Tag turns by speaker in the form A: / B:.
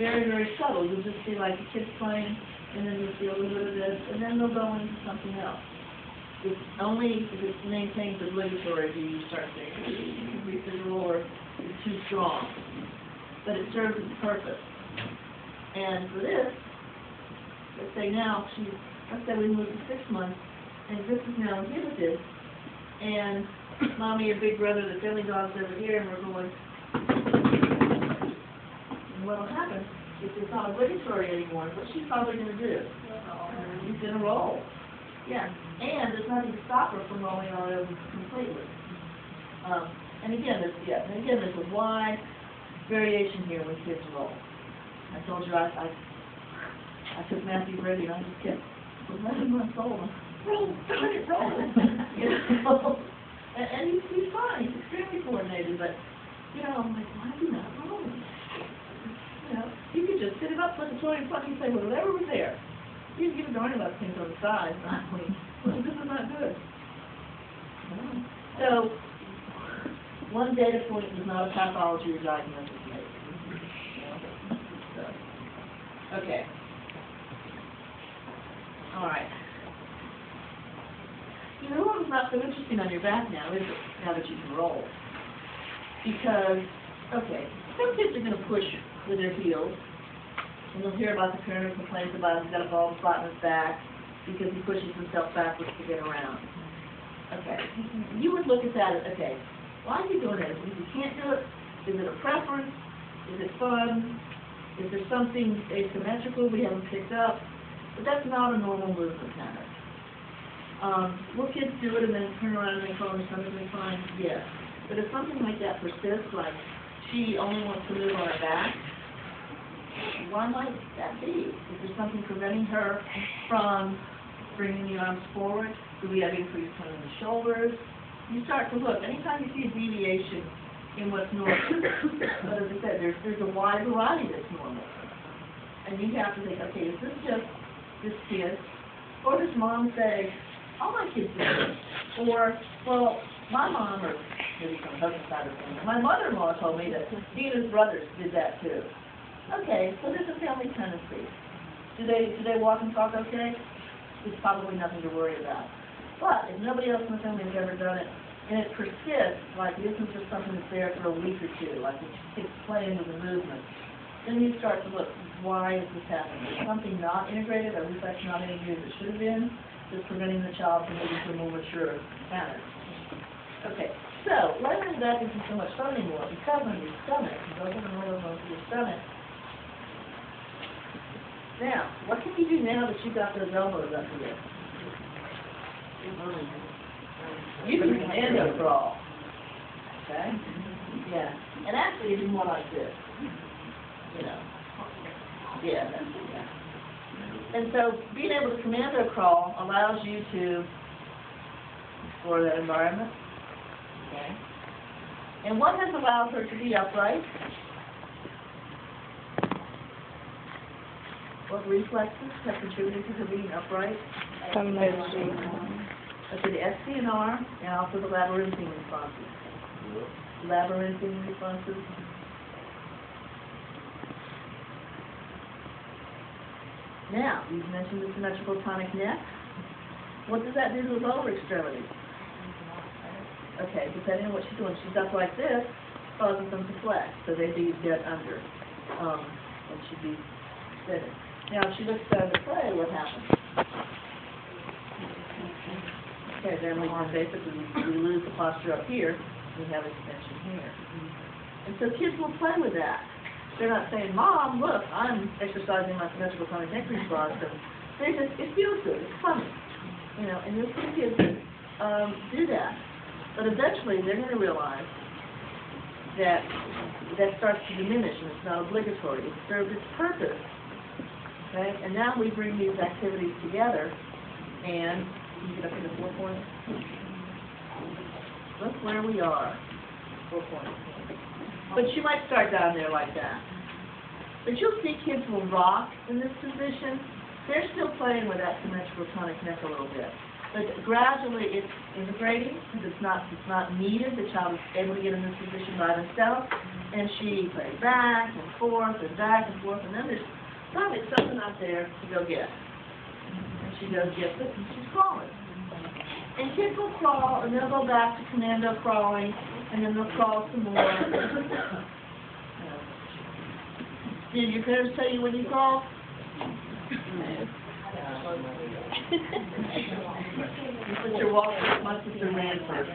A: very, very subtle. You'll just see like the kids playing, and then you'll see a little bit of this, and then they'll go into something else. It's only if it maintains obligatory do you start saying, it could be visual or it's too strong. But it serves its purpose. And for this, let's say now let's say we move to 6 months, and this is now inhibited, and mommy or big brother, the family dog's over here, and we're going, and what'll happen if it's not obligatory anymore, what she's probably going to do? She's going to roll. Yeah, and there's nothing to stop her from rolling on over completely. And again, there's a wide variation here when kids roll. I told you I took Matthew Brady and I just kept 11 months old. Roll, darn it, roll. You know? And he's fine. He's extremely coordinated, but I'm like, why is he not rolling? You could just sit him up, put the toy in front, and say, well, whatever was there. You can give a darn about things on the side. Well, this is not good. So, one data point is not a pathology or diagnosis made. Okay. All right. The roll's not so interesting on your back now, is it? Now that you can roll. Because, okay, some kids are going to push with their heels. And you'll hear about the parent who complains about he's got a bald spot in his back because he pushes himself backwards to get around. Okay. You would look at that as, okay, why is he doing this? If he can't do it, is it a preference? Is it fun? Is there something asymmetrical we haven't picked up? But that's not a normal movement pattern. Will kids do it and then turn around and they fall and something fine? Yes. But if something like that persists, like she only wants to move on her back, why might that be? Is there something preventing her from bringing the arms forward? Do we have increased tone in the shoulders? You start to look. Anytime you see a deviation in what's normal, but as I said, there's a wide variety that's normal. And you have to think, okay, is this just this kid? Or does mom say, all my kids do this? Or, well, my mom, or maybe from husband's side of things, my mother-in-law told me that he and his brothers did that too. Okay, so there's a family tendency. Do they walk and talk okay? It's probably nothing to worry about. But if nobody else in the family has ever done it, and it persists, like it isn't just something that's there for a week or two, like it's playing with the movement, then you start to look, why is this happening? Is something not integrated, or at least that's not integrated as it should have been, that's preventing the child from moving to a more mature pattern. Okay, so laying back isn't so much fun anymore because on your stomach, you go over and roll over your stomach. Now, what can you do now that you got those elbows up here? You can commando crawl. Okay? Yeah. And actually, you do more like this. Yeah, that's it. Yeah. And so, being able to commando crawl allows you to explore that environment. Okay? And what has allowed her to be upright? What reflexes have contributed to her being upright? Okay, the SCNR and also the labyrinthine responses. Labyrinthine responses. Now, you've mentioned the symmetrical tonic neck. What does that do to the lower extremities? Okay, depending on what she's doing. She's up like this, causes them to flex, so they'd be dead under. And she'd be sitting. Now, if she looks down to play, what happens? Okay, then we basically lose the posture up here, we have extension here. And so kids will play with that. They're not saying, Mom, look, I'm exercising my symmetrical tonic neck response. They just, it feels good, it's funny. And you'll see kids do that. But eventually, they're going to realize that that starts to diminish, and it's not obligatory. It serves its purpose. Okay? And now we bring these activities together, and you get up into 4 points. Look where we are. 4 points. But you might start down there like that. But you'll see kids will rock in this position. They're still playing with that symmetrical tonic neck a little bit. But gradually it's integrating, because it's not needed. The child is able to get in this position by themselves, and she plays back and forth, and then there's probably something out there to go get. And she goes gets it, and she's crawling. And kids will crawl, and they'll go back to commando crawling, and then they'll crawl some more. Did your parents tell you when you crawl? You put your walker, my sister ran first.